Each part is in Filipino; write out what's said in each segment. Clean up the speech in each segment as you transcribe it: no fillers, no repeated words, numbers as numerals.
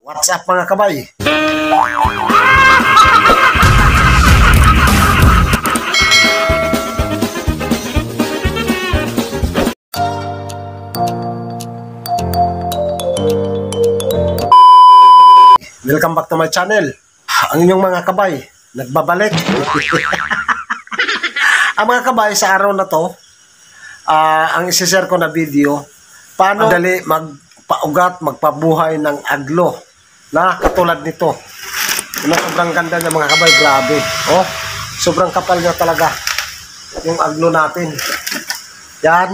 What's up mga kabay? Welcome back to my channel. Ang inyong mga kabay, nagbabalik. Ang mga kabay, sa araw na to, ang isi-share ko na video, paano dali magpaugat, magpabuhay ng aglo na katulad nito. Sobrang ganda niya mga kabay, grabe. Oh, sobrang kapal niya talaga yung aglo natin. Yan,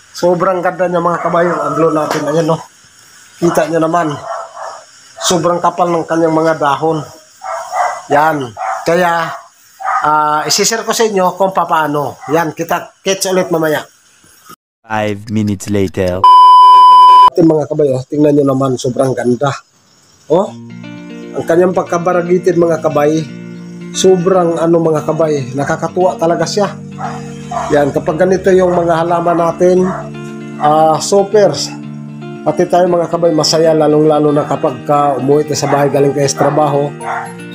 sobrang ganda niya mga kabay yung aglo natin. Ayan no, kita niyo naman. Sobrang kapal ng kanyang mga dahon. Yan. Kaya, isi-share ko sa inyo kung paano. Yan, kita-kits ulit mamaya. 5 minutes later. Mga kabay, oh, tingnan nyo naman, sobrang ganda. Oh, ang kanyang pagkabaragitin mga kabay, sobrang mga kabay, nakakatuwa talaga siya. Yan, kapag ganito yung mga halaman natin, super. Pati tayo mga kabay, masaya lalong-lalo na kapag umuwi tayo sa bahay galing kayo sa trabaho.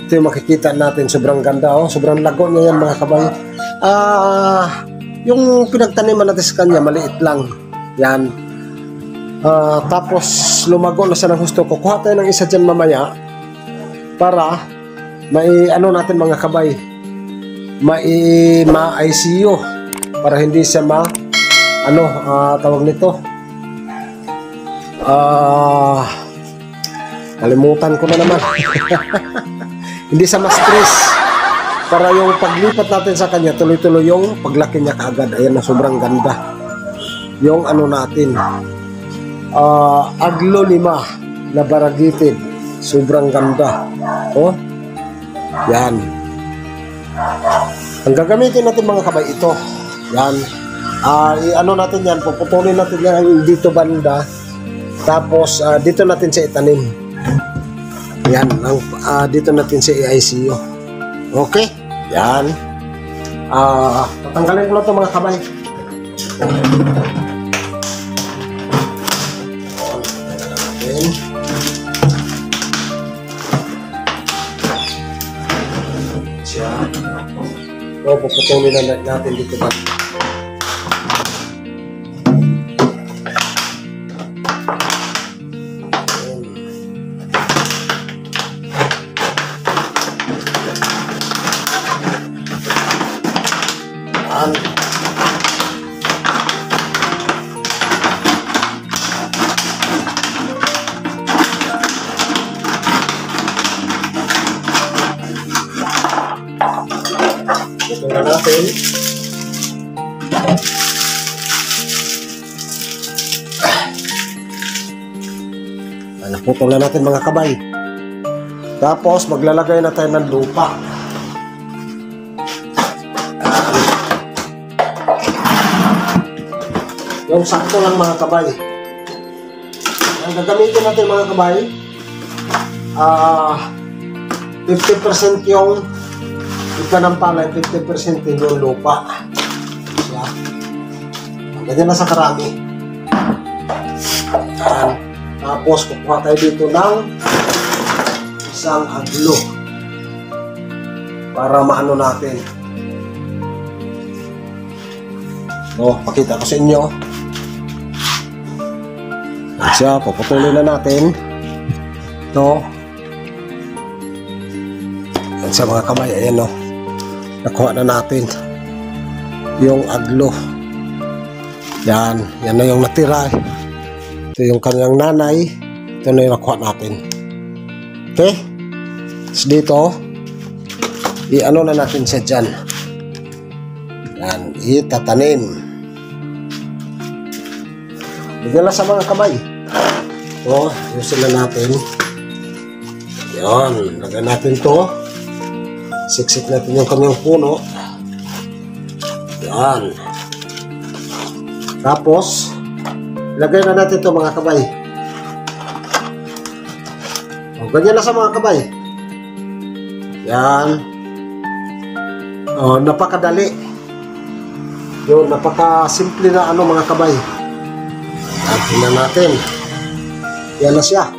Ito yung makikita natin, sobrang ganda. Oh, sobrang lago niya yan mga kabay. Yung pinagtaniman natin sa kanya, maliit lang. Yan. Tapos lumago na siya ng gusto. Kukuha tayo ng isa dyan mamaya para may natin mga kabay, ma-ICU para hindi siya tawag nito, kalimutan ko na naman. Hindi siya ma-stress para yung paglipat natin sa kanya tuloy-tuloy yung paglaki niya kaagad. Ayan na, sobrang ganda yung natin, aglo 5 na baragitin, sobrang ganda. Oh, yan ang gagamitin natin mga kabay, ito. Yan, natin yan, puputulin natin yan dito banda. Tapos dito natin siya itanim. Yan, dito natin siya i-ICU. Okay? Yan. Tatanggalin ko lang ito mga kabay. Siya. Puputulin na natin dito ba. Ito na natin. Naputol na natin mga kabay. Tapos maglalagay na tayo ng lupa. Yung sakto lang mga kabay. Ang gagamitin natin mga kabay, 50% yung iba ng palay, 50% din yung lupa. Siya. Ganyan na sa karami. Yan. Tapos kukuha tayo dito ng isang aglo para maano natin. Pakita ko sa inyo. Yan siya, puputulin na natin. Ito. Yan siya mga kamay, ayan o. Nakuha na natin yung aglo. Yan na yung natira. Ito yung kanyang nanay. Ito na yung nakuha natin. Okay? So dito, na natin siya dyan. Yan, itatanim. Bigyan lang sa mga kamay. Ito, ayusin na natin. Yan, lagyan natin to. Siksik natin yung kanyang puno. Yan. Tapos lagay na natin ito mga kabay. Ganyan na sa mga kabay. Yan. Napakadali. Yun, napaka-simple na mga kabay. Tingnan natin. Yan na siya.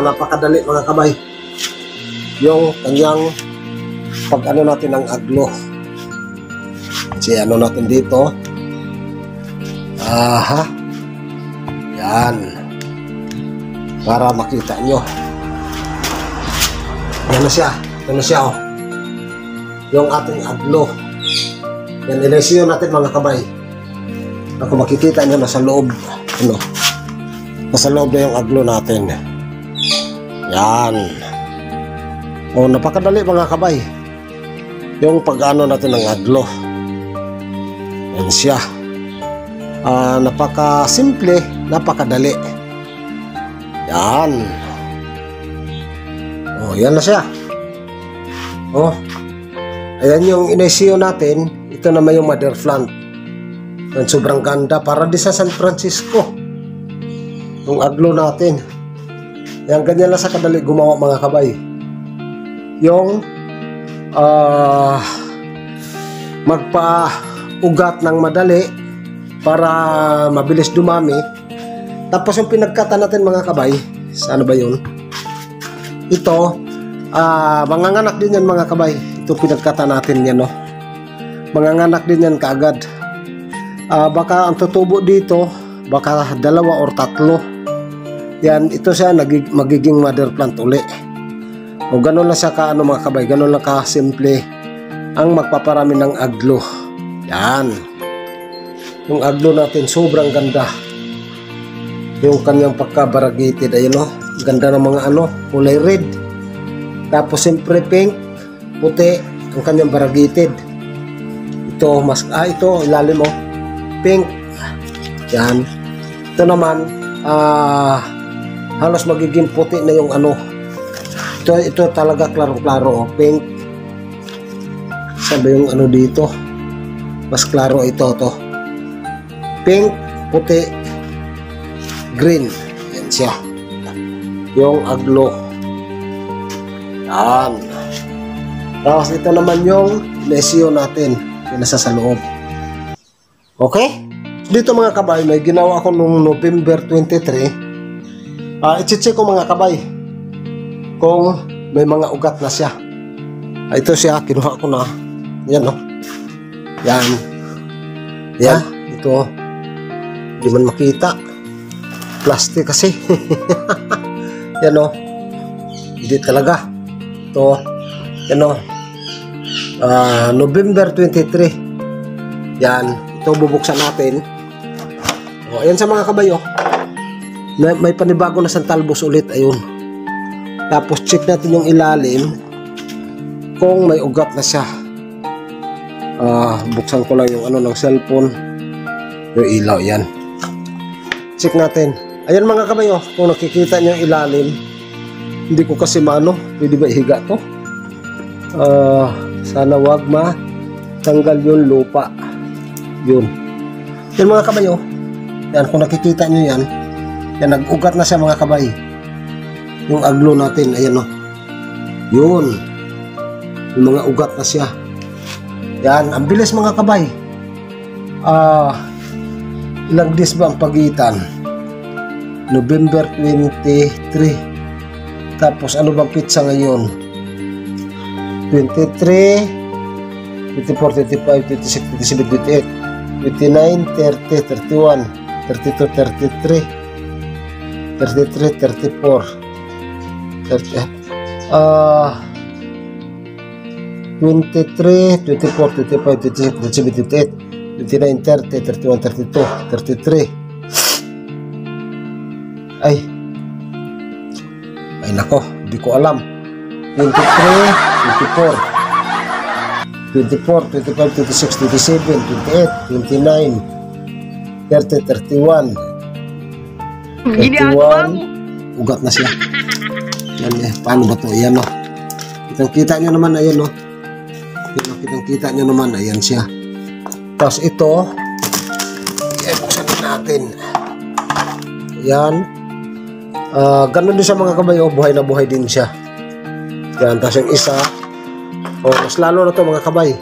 Napakadali mga kabay. Yung kanyang pag-ano natin ng aglo. Kasi ano natin dito. Yan. Para makita nyo. Yan na siya. Ito na siya, oh. Yung ating aglo. Yan, inesyo natin mga kabay. Ako makikita nyo nasa loob. Ano? Nasa loob na yung aglo natin. Yan. O, napakadali mga kabay. Yung pag-ano natin ng aglo. Yan siya. Napaka-simple, napakadali. Yan. O, yan na siya. O, ayan yung inesyo natin. Ito naman yung mother plant. Yan, sobrang ganda. Para di sa San Francisco. Yung aglo natin. Yan, ganyan lang sa kadali gumawa mga kabay. Yung magpa-ugat ng madali para mabilis dumami. Tapos yung pinagkata natin mga kabay, saan ba yun? Ito, manganganak din yan mga kabay. Ito pinagkata natin yan, no? Manganganak din yan kaagad. Baka ang tutubo dito, baka 2 or 3. Yan, ito siya magiging mother plant uli. O ganun lang siya ka, ano mga kabay, ganun lang ka simple ang magpaparami ng aglo. Yan. Yung aglo natin sobrang ganda. Yung kanyang pagka-variegated, ayun, no? Ganda ng mga ano, kulay red. Tapos siyempre pink, puti ang kanyang variegated. Ito mas ito ilalim mo, pink. Yan. Ito naman halos magiging puti na yung ano. Ito talaga klaro-klaro, oh, pink. Sabi yung ano dito. Mas klaro ito to. Pink, puti, green. Yan siya. Yung aglo. Yan. Tapos ito naman yung lesyo natin. Yung nasa sa loob. Okay? Dito mga kabay, may ginawa ko nung November 23. I-check ko mga kabay kung may mga ugat na siya. Ito siya, kinuha ko na. Yan, no? Yan. Yan. Ito. Hindi man makita. Plastic kasi. Yan, no? Hindi talaga. Ito. Yan, no? November 23. Yan. Ito bubuksan natin. O, ayan sa mga kabayo. May panibago na santalbos ulit. Ayun. Tapos check natin yung ilalim kung may ugat na siya. Buksan ko lang yung ano ng cellphone. Yung ilaw, yan. Check natin. Ayan mga kabayo, kung nakikita nyo yung ilalim, hindi ko kasi maano, pwede ba ihiga to? Sana wag tanggal yung lupa. Yun. Yan mga kabayo. Yan, kung nakikita nyo yan, yan, nag-ugat na siya mga kabay. Yung aglo natin, ayan, no? Yun. Yung mga ugat na siya. Yan, ang bilis mga kabay. Ilang days ba ang pagitan? November 23. Tapos ano bang pizza ngayon? 23, 24, 25, 26, 27, 28, 29, 30, 31, 32, 33, 33, 34, 23, 24, 25, 26, 27, 28, 29, 30, 31, 32, 33. Ay nako, hindi ko alam. 23, 24, 25, 26, 27, 28, 29, 30, 31, 31. Ugat na siya. Yan eh. Paano ba ito? Ayan, no? Kitang-kita nyo naman. Ayan, no? Kitang-kita nyo naman. Ayan siya. Tapos ito, i-buksan natin. Ayan. Ganun din sa mga kabayo. Buhay na buhay din siya. Yan. Tapos yung isa, mas lalo na to mga kabay.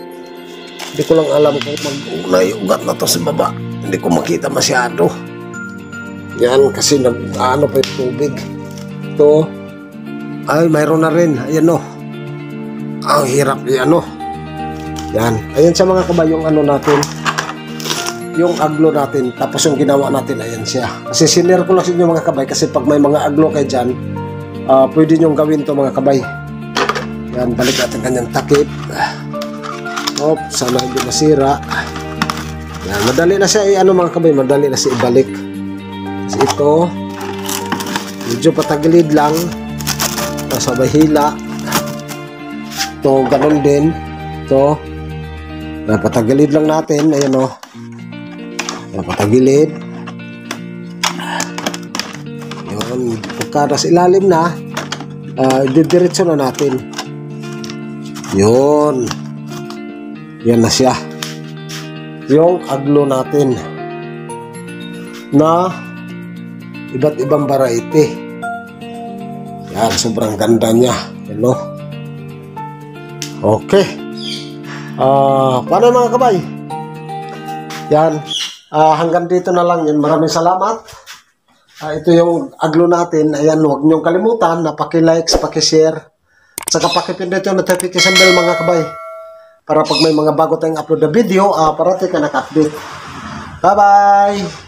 Hindi ko lang alam kung mag-unay ugat na to sa baba. Hindi ko makita masyado. Yan, kasi nag-ano pa yung tubig. Ito. Ay, mayroon na rin. Ayan o. Ang hirap yan o. Yan. Ayan sa mga kabay yung ano natin. Yung aglo natin. Tapos yung ginawa natin, ayan siya. Kasi sinare ko lang sa inyo mga kabay. Kasi pag may mga aglo kayo dyan, pwede nyong gawin to mga kabay. Yan, balik natin kanyang takip. Sana hindi masira. Yan, madali na siya ano mga kabay, madali na siya ibalik. Kasi ito, medyo patagilid lang. Sabay hila. Ito, ganun din. Ito, patagilid lang natin. Ayan o. Patagilid. Yun, pagka nasa ilalim na, didiretso na natin. Yun. Yan na siya. Yung aglo natin na iba't ibang variety. Yan, sobrang ganda niya. Hello. Okay. Paano mga kabay? Yan. Hanggang dito na lang yun. Maraming salamat. Ito yung aglo natin. Ayan, huwag niyong kalimutan na paki-likes, paki-share, saka paki-pindot yung notification bell mga kabay. Para pag may mga bago tayong upload na video, parati ka naka-update. Bye-bye!